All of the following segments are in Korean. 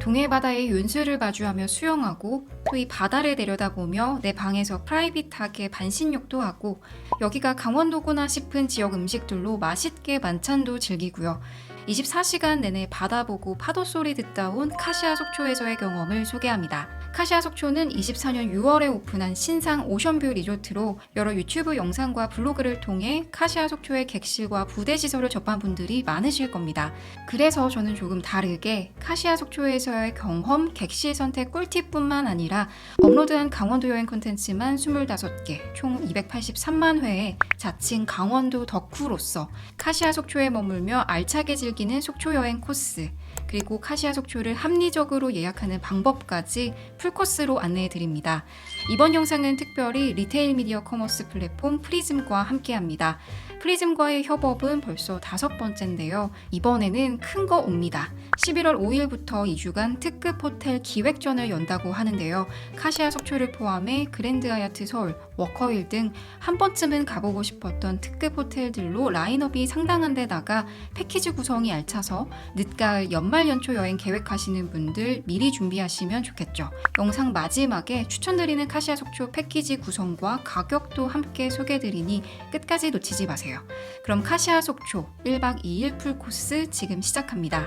동해 바다의 윤수를 마주하며 수영하고 또 이 바다를 내려다보며 내 방에서 프라이빗하게 반신욕도 하고 여기가 강원도구나 싶은 지역 음식들로 맛있게 만찬도 즐기고요. 24시간 내내 바다 보고 파도 소리 듣다 온 카시아 속초에서의 경험을 소개합니다. 카시아 속초는 24년 6월에 오픈한 신상 오션뷰 리조트로 여러 유튜브 영상과 블로그를 통해 카시아 속초의 객실과 부대 시설을 접한 분들이 많으실 겁니다. 그래서 저는 조금 다르게 카시아 속초에서의 경험, 객실 선택 꿀팁뿐만 아니라 업로드한 강원도 여행 콘텐츠만 25개, 총 283만 회의 자칭 강원도 덕후로서 카시아 속초에 머물며 알차게 즐기는 속초 여행 코스, 그리고 카시아 속초를 합리적으로 예약하는 방법까지 풀코스로 안내해 드립니다. 이번 영상은 특별히 리테일 미디어 커머스 플랫폼 프리즘과 함께합니다. 프리즘과의 협업은 벌써 5번째인데요. 이번에는 큰 거 옵니다. 11월 5일부터 2주간 특급 호텔 기획전을 연다고 하는데요. 카시아 속초를 포함해 그랜드 하얏트 서울, 워커힐 등 한 번쯤은 가보고 싶었던 특급 호텔들로 라인업이 상당한 데다가 패키지 구성이 알차서 늦가을 연말 연초 여행 계획하시는 분들 미리 준비하시면 좋겠죠. 영상 마지막에 추천드리는 카시아 속초 패키지 구성과 가격도 함께 소개해드리니 끝까지 놓치지 마세요. 그럼 카시아 속초 1박 2일 풀코스 지금 시작합니다.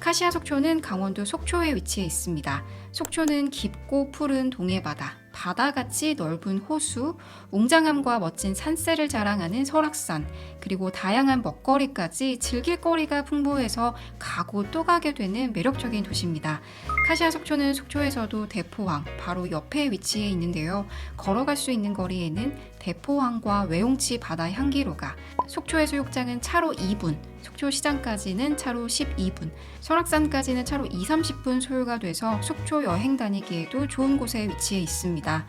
카시아 속초는 강원도 속초에 위치해 있습니다. 속초는 깊고 푸른 동해바다, 바다같이 넓은 호수, 웅장함과 멋진 산세를 자랑하는 설악산, 그리고 다양한 먹거리까지 즐길 거리가 풍부해서 가고 또 가게 되는 매력적인 도시입니다. 카시아 속초는 속초에서도 대포항 바로 옆에 위치해 있는데요. 걸어갈 수 있는 거리에는 대포항과 외홍치 바다 향기로가, 속초해수욕장은 차로 2분, 속초시장까지는 차로 12분, 설악산까지는 차로 2~30분 소요가 돼서 속초 여행 다니기에도 좋은 곳에 위치해 있습니다.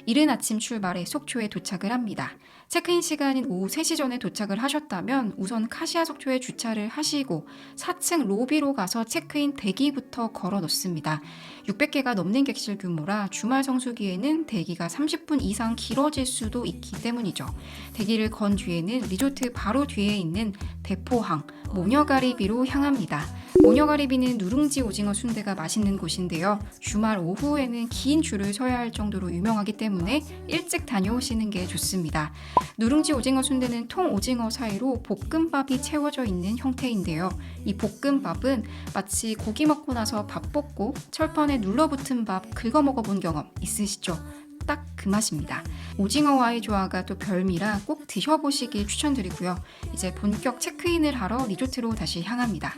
이른 아침 출발해 속초에 도착을 합니다. 체크인 시간인 오후 3시 전에 도착을 하셨다면 우선 카시아 속초에 주차를 하시고 4층 로비로 가서 체크인 대기부터 걸어 놓습니다. 600개가 넘는 객실 규모라 주말 성수기에는 대기가 30분 이상 길어질 수도 있기 때문이죠. 대기를 건 뒤에는 리조트 바로 뒤에 있는 대포항, 모녀가리비로 향합니다. 모녀가리비는 누룽지 오징어 순대가 맛있는 곳인데요. 주말 오후에는 긴 줄을 서야 할 정도로 유명하기 때문에 일찍 다녀오시는 게 좋습니다. 누룽지 오징어 순대는 통 오징어 사이로 볶음밥이 채워져 있는 형태인데요. 이 볶음밥은 마치 고기 먹고 나서 밥 볶고 철판에 눌러붙은 밥 긁어 먹어본 경험 있으시죠? 딱 그 맛입니다. 오징어와의 조화가 또 별미라 꼭 드셔보시길 추천드리고요. 이제 본격 체크인을 하러 리조트로 다시 향합니다.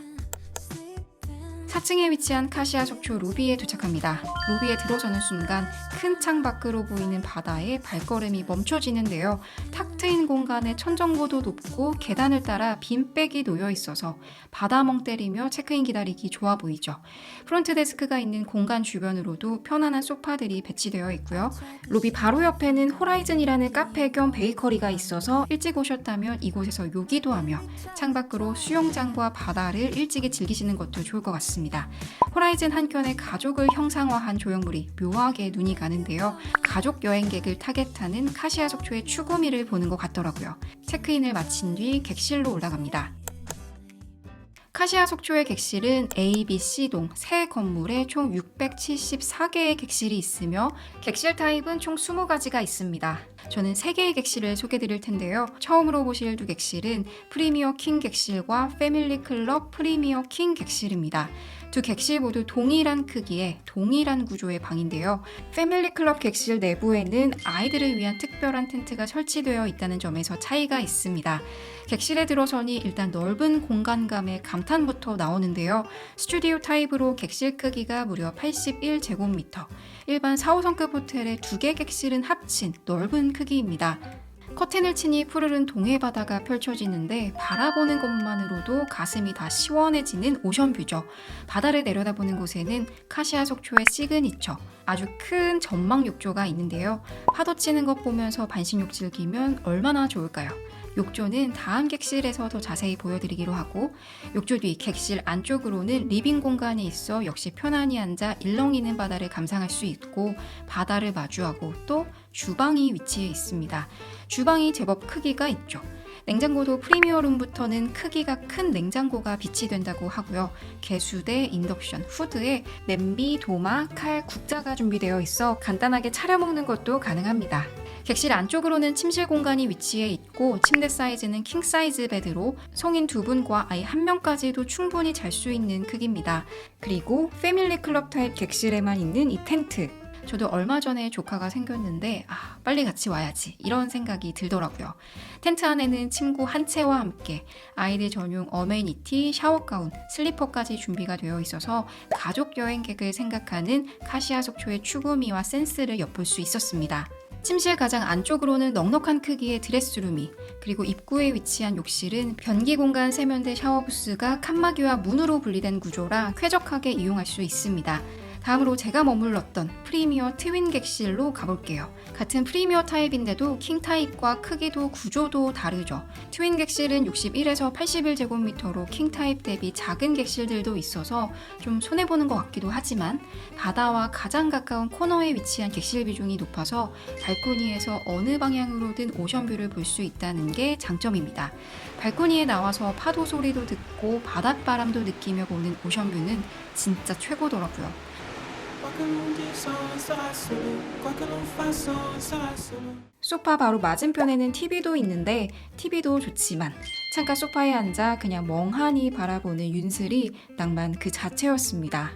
4층에 위치한 카시아 속초 로비에 도착합니다. 로비에 들어서는 순간 큰 창 밖으로 보이는 바다에 발걸음이 멈춰지는데요. 탁 트인 공간에 천정고도 높고 계단을 따라 빈백이 놓여 있어서 바다 멍 때리며 체크인 기다리기 좋아 보이죠. 프론트 데스크가 있는 공간 주변으로도 편안한 소파들이 배치되어 있고요. 로비 바로 옆에는 호라이즌이라는 카페 겸 베이커리가 있어서 일찍 오셨다면 이곳에서 요기도 하며 창밖으로 수영장과 바다를 일찍이 즐기시는 것도 좋을 것 같습니다. 호라이즌 한켠에 가족을 형상화한 조형물이 묘하게 눈이 가는데요. 가족 여행객을 타겟하는 카시아 속초의 추구미를 보는 것 같더라고요. 체크인을 마친 뒤 객실로 올라갑니다. 카시아 속초의 객실은 A, B, C동 세 건물에 총 674개의 객실이 있으며 객실 타입은 총 20가지가 있습니다. 저는 3개의 객실을 소개드릴 텐데요. 처음으로 보실 두 객실은 프리미어 킹 객실과 패밀리 클럽 프리미어 킹 객실입니다. 두 객실 모두 동일한 크기의 동일한 구조의 방인데요. 패밀리 클럽 객실 내부에는 아이들을 위한 특별한 텐트가 설치되어 있다는 점에서 차이가 있습니다. 객실에 들어서니 일단 넓은 공간감의 감탄부터 나오는데요. 스튜디오 타입으로 객실 크기가 무려 81제곱미터, 일반 4, 5성급 호텔의 2개 객실은 합친 넓은 크기입니다. 커튼을 치니 푸르른 동해바다가 펼쳐지는데 바라보는 것만으로도 가슴이 다 시원해지는 오션뷰죠. 바다를 내려다보는 곳에는 카시아 속초의 시그니처, 아주 큰 전망 욕조가 있는데요. 파도 치는 것 보면서 반신욕 즐기면 얼마나 좋을까요? 욕조는 다음 객실에서 더 자세히 보여드리기로 하고, 욕조 뒤 객실 안쪽으로는 리빙 공간이 있어 역시 편안히 앉아 일렁이는 바다를 감상할 수 있고 바다를 마주하고 또 주방이 위치해 있습니다. 주방이 제법 크기가 있죠. 냉장고도 프리미어룸부터는 크기가 큰 냉장고가 비치된다고 하고요. 개수대, 인덕션, 후드에 냄비, 도마, 칼, 국자가 준비되어 있어 간단하게 차려 먹는 것도 가능합니다. 객실 안쪽으로는 침실 공간이 위치해 있고 침대 사이즈는 킹 사이즈 베드로 성인 2분과 아이 1명까지도 충분히 잘 수 있는 크기입니다. 그리고 패밀리 클럽 타입 객실에만 있는 이 텐트. 저도 얼마 전에 조카가 생겼는데 빨리 같이 와야지 이런 생각이 들더라고요. 텐트 안에는 침구 한 채와 함께 아이들 전용 어메니티, 샤워가운, 슬리퍼까지 준비가 되어 있어서 가족 여행객을 생각하는 카시아 속초의 추구미와 센스를 엿볼 수 있었습니다. 침실 가장 안쪽으로는 넉넉한 크기의 드레스룸이, 그리고 입구에 위치한 욕실은 변기 공간 세면대 샤워부스가 칸막이와 문으로 분리된 구조라 쾌적하게 이용할 수 있습니다. 다음으로 제가 머물렀던 프리미어 트윈 객실로 가볼게요. 같은 프리미어 타입인데도 킹 타입과 크기도 구조도 다르죠. 트윈 객실은 61에서 81제곱미터로 킹 타입 대비 작은 객실들도 있어서 좀 손해보는 것 같기도 하지만 바다와 가장 가까운 코너에 위치한 객실 비중이 높아서 발코니에서 어느 방향으로든 오션뷰를 볼 수 있다는 게 장점입니다. 발코니에 나와서 파도 소리도 듣고 바닷바람도 느끼며 보는 오션뷰는 진짜 최고더라고요. 소파 바로 맞은편에는 TV도 있는데 TV도 좋지만 창가 소파에 앉아 그냥 멍하니 바라보는 윤슬이 낭만 그 자체였습니다.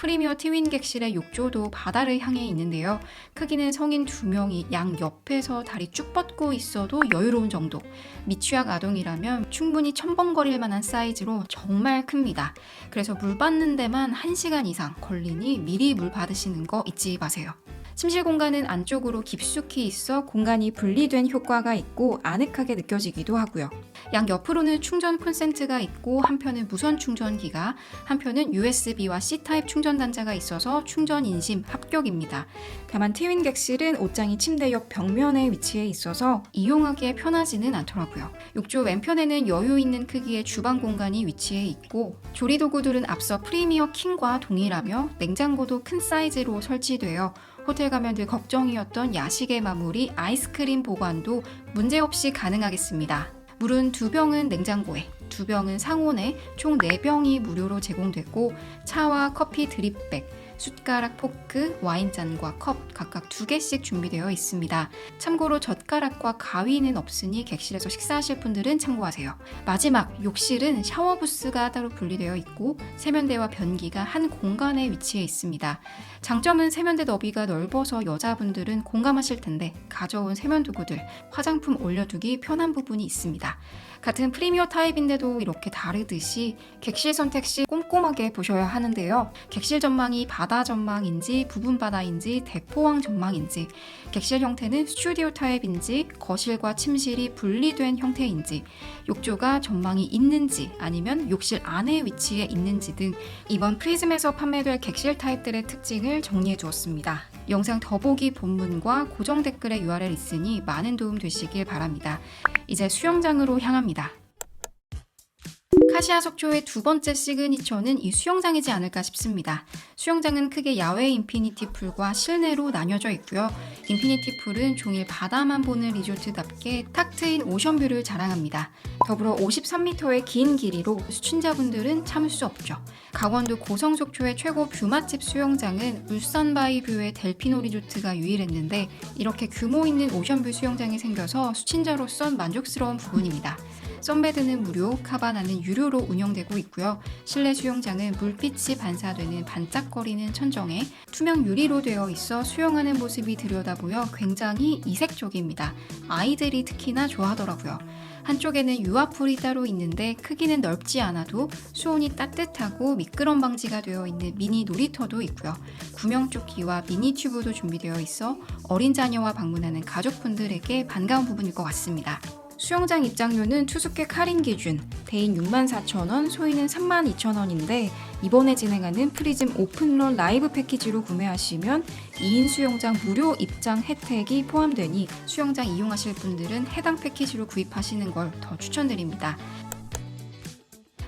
프리미어 트윈 객실의 욕조도 바다를 향해 있는데요. 크기는 성인 2명이 양 옆에서 다리 쭉 뻗고 있어도 여유로운 정도. 미취학 아동이라면 충분히 첨벙거릴 만한 사이즈로 정말 큽니다. 그래서 물 받는 데만 1시간 이상 걸리니 미리 물 받으시는 거 잊지 마세요. 침실 공간은 안쪽으로 깊숙이 있어 공간이 분리된 효과가 있고 아늑하게 느껴지기도 하고요. 양 옆으로는 충전 콘센트가 있고 한편은 무선 충전기가, 한편은 USB와 C타입 충전 단자가 있어서 충전 인심 합격입니다. 다만 트윈 객실은 옷장이 침대 옆 벽면에 위치해 있어서 이용하기에 편하지는 않더라고요. 욕조 왼편에는 여유 있는 크기의 주방 공간이 위치해 있고 조리 도구들은 앞서 프리미어 킹과 동일하며 냉장고도 큰 사이즈로 설치되어 호텔 가면 늘 걱정이었던 야식의 마무리 아이스크림 보관도 문제없이 가능하겠습니다. 물은 2병은 냉장고에, 2병은 상온에 총 4병이 무료로 제공되고 차와 커피 드립백, 숟가락, 포크, 와인잔과 컵 각각 2개씩 준비되어 있습니다. 참고로 젓가락과 가위는 없으니 객실에서 식사하실 분들은 참고하세요. 마지막, 욕실은 샤워부스가 따로 분리되어 있고 세면대와 변기가 한 공간에 위치해 있습니다. 장점은 세면대 너비가 넓어서 여자분들은 공감하실 텐데 가져온 세면도구들, 화장품 올려두기 편한 부분이 있습니다. 같은 프리미어 타입인데도 이렇게 다르듯이 객실 선택 시 꼼꼼하게 보셔야 하는데요. 객실 전망이 바다 전망인지 부분 바다인지 대포항 전망인지, 객실 형태는 스튜디오 타입인지 거실과 침실이 분리된 형태인지, 욕조가 전망이 있는지 아니면 욕실 안에 위치해 있는지 등 이번 프리즘에서 판매될 객실 타입들의 특징을 정리해 주었습니다. 영상 더보기 본문과 고정 댓글에 URL 있으니 많은 도움 되시길 바랍니다. 이제 수영장으로 향합니다. 카시아 속초의 2번째 시그니처는 이 수영장이지 않을까 싶습니다. 수영장은 크게 야외 인피니티 풀과 실내로 나뉘어져 있고요. 인피니티 풀은 종일 바다만 보는 리조트답게 탁 트인 오션뷰를 자랑합니다. 더불어 53m의 긴 길이로 수춘자분들은 참을 수 없죠. 강원도 고성 속초의 최고 뷰 맛집 수영장은 울산바이 뷰의 델피노 리조트가 유일했는데 이렇게 규모 있는 오션뷰 수영장이 생겨서 수친자로선 만족스러운 부분입니다. 선베드는 무료, 카바나는 유료로 운영되고 있고요. 실내 수영장은 물빛이 반사되는 반짝거리는 천정에 투명 유리로 되어 있어 수영하는 모습이 들여다보여 굉장히 이색적입니다. 아이들이 특히나 좋아하더라고요. 한쪽에는 유아풀이 따로 있는데 크기는 넓지 않아도 수온이 따뜻하고 미끄럼 방지가 되어 있는 미니 놀이터도 있고요. 구명조끼와 미니 튜브도 준비되어 있어 어린 자녀와 방문하는 가족분들에게 반가운 부분일 것 같습니다. 수영장 입장료는 투숙객 할인 기준 대인 64,000원, 소인은 32,000원인데 이번에 진행하는 프리즘 오픈런 라이브 패키지로 구매하시면 2인 수영장 무료 입장 혜택이 포함되니 수영장 이용하실 분들은 해당 패키지로 구입하시는 걸 더 추천드립니다.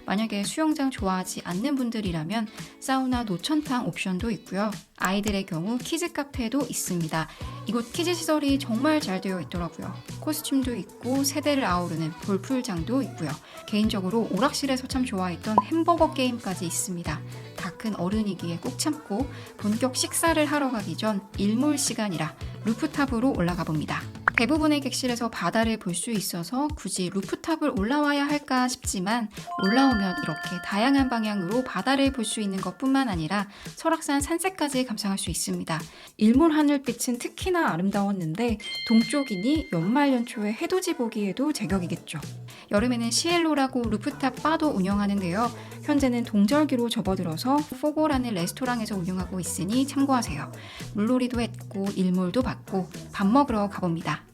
만약에 수영장 좋아하지 않는 분들이라면 사우나 노천탕 옵션도 있고요. 아이들의 경우 키즈 카페도 있습니다. 이곳 키즈 시설이 정말 잘 되어 있더라고요. 코스튬도 있고 세대를 아우르는 볼풀장도 있고요. 개인적으로 오락실에서 참 좋아했던 햄버거 게임까지 있습니다. 다 큰 어른이기에 꾹 참고 본격 식사를 하러 가기 전 일몰 시간이라 루프탑으로 올라가 봅니다. 대부분의 객실에서 바다를 볼 수 있어서 굳이 루프탑을 올라와야 할까 싶지만 올라오면 이렇게 다양한 방향으로 바다를 볼 수 있는 것뿐만 아니라 설악산 산세까지 감상할 수 있습니다. 일몰 하늘빛은 특히나 아름다웠는데 동쪽이니 연말연초에 해돋이 보기에도 제격이겠죠. 여름에는 시엘로라고 루프탑 바도 운영하는데요. 현재는 동절기로 접어들어서 포고라는 레스토랑에서 운영하고 있으니 참고하세요. 물놀이도 했고 일몰도 봤고 밥 먹으러 가봅니다.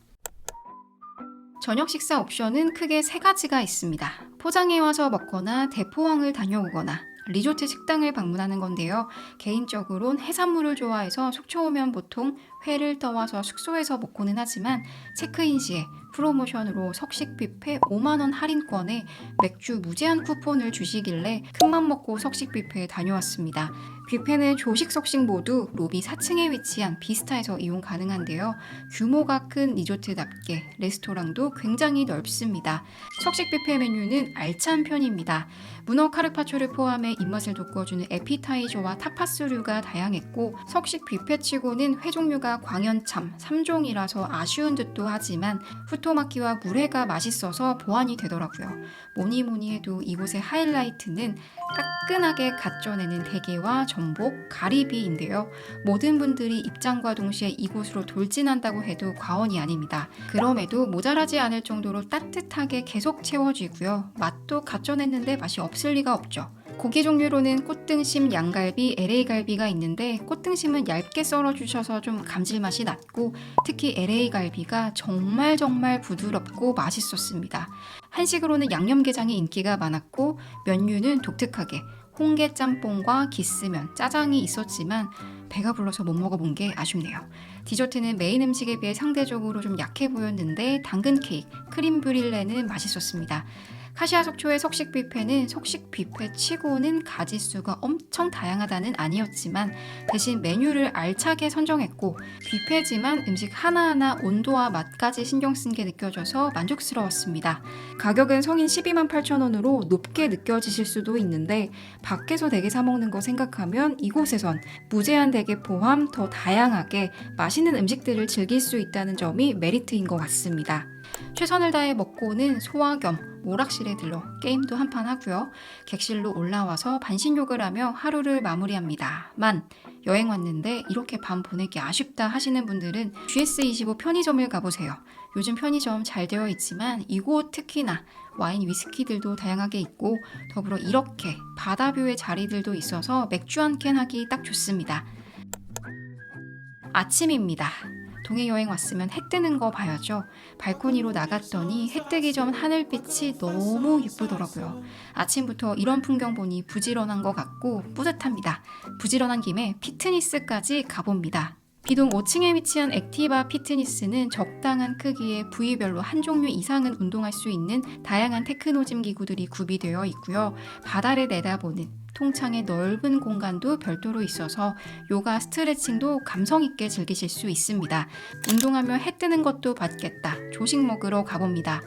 저녁 식사 옵션은 크게 3가지가 있습니다. 포장해 와서 먹거나 대포항을 다녀오거나 리조트 식당을 방문하는 건데요. 개인적으론 해산물을 좋아해서 속초 오면 보통 회를 떠와서 숙소에서 먹고는 하지만 체크인 시에 프로모션으로 석식 뷔페 5만원 할인권에 맥주 무제한 쿠폰을 주시길래 큰맘 먹고 석식 뷔페에 다녀왔습니다. 뷔페는 조식 석식 모두 로비 4층에 위치한 비스타에서 이용 가능한데요. 규모가 큰 리조트답게 레스토랑도 굉장히 넓습니다. 석식 뷔페 메뉴는 알찬 편입니다. 문어 카르파초를 포함해 입맛을 돋궈주는 에피타이저와 타파스류가 다양했고 석식 뷔페치고는 회 종류가 광연참 3종이라서 아쉬운 듯도 하지만 후토마키와 물회가 맛있어서 보완이 되더라고요. 뭐니 해도 이곳의 하이라이트는 따끈하게 갓 쪄내는 대게와 전복, 가리비인데요. 모든 분들이 입장과 동시에 이곳으로 돌진한다고 해도 과언이 아닙니다. 그럼에도 모자라지 않을 정도로 따뜻하게 계속 채워지고요. 맛도 갓 쪄냈는데 맛이 없을 리가 없죠. 고기 종류로는 꽃등심, 양갈비, LA갈비가 있는데 꽃등심은 얇게 썰어주셔서 좀 감질맛이 났고 특히 LA갈비가 정말 부드럽고 맛있었습니다. 한식으로는 양념게장이 인기가 많았고 면류는 독특하게 홍게 짬뽕과 기스면, 짜장이 있었지만 배가 불러서 못 먹어본 게 아쉽네요. 디저트는 메인 음식에 비해 상대적으로 좀 약해 보였는데 당근 케이크, 크림 브릴레는 맛있었습니다. 카시아 속초의 석식 뷔페는 석식 뷔페 치고는 가짓수가 엄청 다양하다는 아니었지만 대신 메뉴를 알차게 선정했고 뷔페지만 음식 하나하나 온도와 맛까지 신경 쓴 게 느껴져서 만족스러웠습니다. 가격은 성인 128,000원으로 높게 느껴지실 수도 있는데 밖에서 대게 사 먹는 거 생각하면 이곳에선 무제한 대게 포함 더 다양하게 맛있는 음식들을 즐길 수 있다는 점이 메리트인 것 같습니다. 최선을 다해 먹고는 소화 겸 오락실에 들러 게임도 한판 하고요. 객실로 올라와서 반신욕을 하며 하루를 마무리합니다. 여행 왔는데 이렇게 밤 보내기 아쉽다 하시는 분들은 GS25 편의점을 가보세요. 요즘 편의점 잘 되어 있지만 이곳 특히나 와인, 위스키들도 다양하게 있고 더불어 이렇게 바다뷰의 자리들도 있어서 맥주 한 캔 하기 딱 좋습니다. 아침입니다. 동해 여행 왔으면 해 뜨는 거 봐야죠. 발코니로 나갔더니 해 뜨기 전 하늘빛이 너무 예쁘더라고요. 아침부터 이런 풍경 보니 부지런한 것 같고 뿌듯합니다. 부지런한 김에 피트니스까지 가봅니다. 비동 5층에 위치한 액티바 피트니스는 적당한 크기의 부위별로 한 종류 이상은 운동할 수 있는 다양한 테크노짐 기구들이 구비되어 있고요. 바다를 내다보는 통창의 넓은 공간도 별도로 있어서 요가 스트레칭도 감성 있게 즐기실 수 있습니다. 운동하며 해 뜨는 것도 받겠다. 조식 먹으러 가봅니다.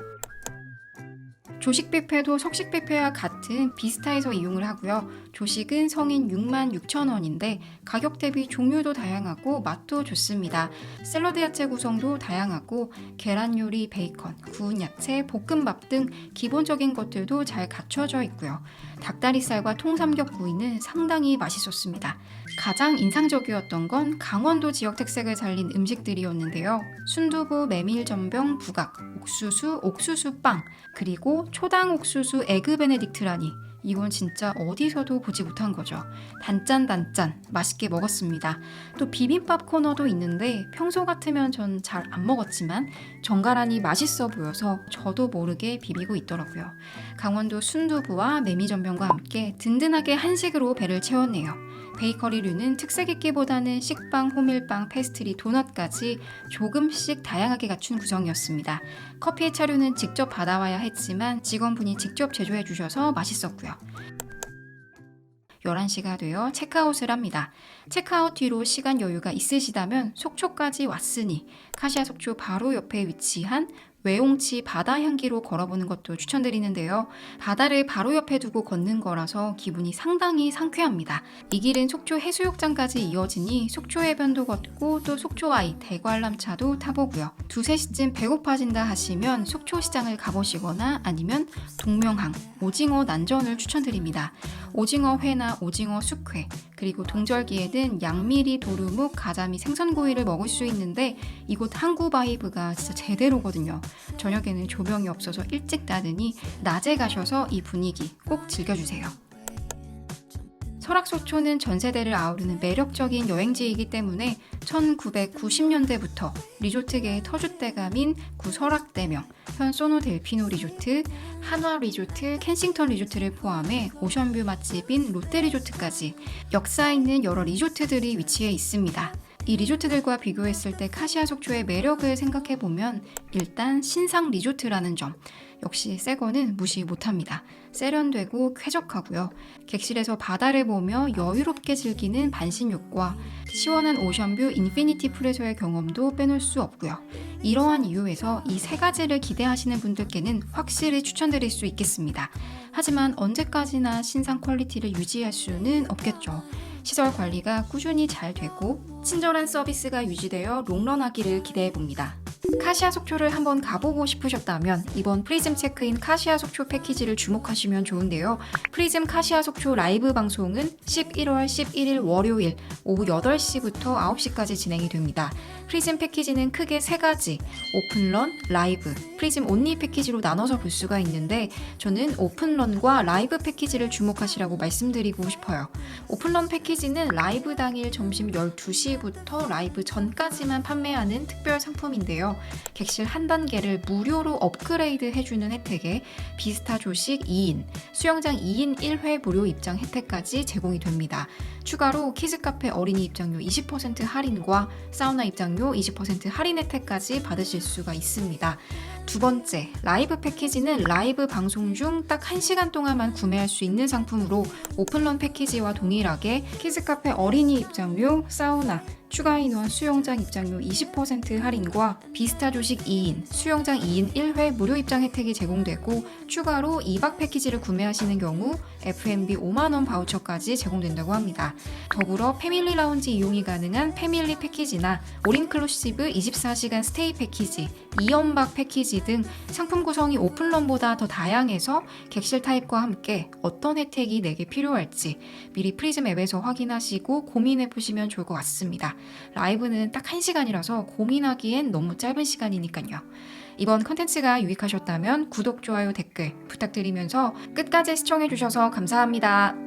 조식 뷔페도 석식 뷔페와 같은 비스타에서 이용을 하고요. 조식은 성인 66,000원인데 가격 대비 종류도 다양하고 맛도 좋습니다. 샐러드 야채 구성도 다양하고 계란 요리, 베이컨, 구운 야채, 볶음밥 등 기본적인 것들도 잘 갖춰져 있고요. 닭다리살과 통삼겹구이는 상당히 맛있었습니다. 가장 인상적이었던 건 강원도 지역 특색을 살린 음식들이었는데요. 순두부, 메밀전병, 부각, 옥수수 빵, 그리고 초당 옥수수 에그 베네딕트라니 이건 진짜 어디서도 보지 못한 거죠. 단짠 맛있게 먹었습니다. 또 비빔밥 코너도 있는데 평소 같으면 전 잘 안 먹었지만 정갈하니 맛있어 보여서 저도 모르게 비비고 있더라고요. 강원도 순두부와 메밀전병과 함께 든든하게 한식으로 배를 채웠네요. 베이커리류는 특색 있기보다는 식빵, 호밀빵, 페스트리, 도넛까지 조금씩 다양하게 갖춘 구성이었습니다. 커피의 차류는 직접 받아와야 했지만 직원분이 직접 제조해 주셔서 맛있었고요. 11시가 되어 체크아웃을 합니다. 체크아웃 뒤로 시간 여유가 있으시다면 속초까지 왔으니 카시아 속초 바로 옆에 위치한 외홍치 바다 향기로 걸어보는 것도 추천드리는데요. 바다를 바로 옆에 두고 걷는 거라서 기분이 상당히 상쾌합니다. 이 길은 속초 해수욕장까지 이어지니 속초 해변도 걷고 또 속초아이 대관람차도 타보고요. 2, 3시쯤 배고파진다 하시면 속초시장을 가보시거나 아니면 동명항, 오징어 난전을 추천드립니다. 오징어 회나 오징어 숙회, 그리고 동절기에는 양미리, 도루묵, 가자미, 생선구이를 먹을 수 있는데 이곳 항구 바이브가 진짜 제대로거든요. 저녁에는 조명이 없어서 일찍 닫으니 낮에 가셔서 이 분위기 꼭 즐겨주세요. 설악속초는 전 세대를 아우르는 매력적인 여행지이기 때문에 1990년대부터 리조트계의 터줏대감인 구설악대명, 현 소노델피노 리조트, 한화 리조트, 켄싱턴 리조트를 포함해 오션뷰 맛집인 롯데 리조트까지 역사 있는 여러 리조트들이 위치해 있습니다. 이 리조트들과 비교했을 때 카시아 속초의 매력을 생각해보면 일단 신상 리조트라는 점, 역시 새거는 무시 못합니다. 세련되고 쾌적하고요. 객실에서 바다를 보며 여유롭게 즐기는 반신욕과 시원한 오션뷰 인피니티 풀에서의 경험도 빼놓을 수 없고요. 이러한 이유에서 이 세 가지를 기대하시는 분들께는 확실히 추천드릴 수 있겠습니다. 하지만 언제까지나 신상 퀄리티를 유지할 수는 없겠죠. 시설 관리가 꾸준히 잘 되고 친절한 서비스가 유지되어 롱런하기를 기대해봅니다. 카시아 속초를 한번 가보고 싶으셨다면 이번 프리즘 체크인 카시아 속초 패키지를 주목하시면 좋은데요. 프리즘 카시아 속초 라이브 방송은 11월 11일 월요일 오후 8시부터 9시까지 진행이 됩니다. 프리즘 패키지는 크게 3가지, 오픈런, 라이브, 프리즘 온리 패키지로 나눠서 볼 수가 있는데 저는 오픈런과 라이브 패키지를 주목하시라고 말씀드리고 싶어요. 오픈런 패키지는 라이브 당일 점심 12시부터 라이브 전까지만 판매하는 특별 상품인데요. 객실 한 단계를 무료로 업그레이드 해주는 혜택에 비스타 조식 2인, 수영장 2인 1회 무료 입장 혜택까지 제공이 됩니다. 추가로 키즈카페 어린이 입장료 20% 할인과 사우나 입장료 20% 할인 혜택까지 받으실 수가 있습니다. 두 번째, 라이브 패키지는 라이브 방송 중 딱 1시간 동안만 구매할 수 있는 상품으로 오픈런 패키지와 동일하게 키즈카페 어린이 입장료, 사우나, 추가 인원 수영장 입장료 20% 할인과 비스타 조식 2인, 수영장 2인 1회 무료 입장 혜택이 제공되고 추가로 2박 패키지를 구매하시는 경우 F&B 5만원 바우처까지 제공된다고 합니다. 더불어 패밀리 라운지 이용이 가능한 패밀리 패키지나 올인클루시브 24시간 스테이 패키지, 2연박 패키지 등 상품 구성이 오픈런보다 더 다양해서 객실 타입과 함께 어떤 혜택이 내게 필요할지 미리 프리즘 앱에서 확인하시고 고민해보시면 좋을 것 같습니다. 라이브는 딱 1시간이라서 고민하기엔 너무 짧은 시간이니까요. 이번 컨텐츠가 유익하셨다면 구독, 좋아요, 댓글 부탁드리면서 끝까지 시청해주셔서 감사합니다.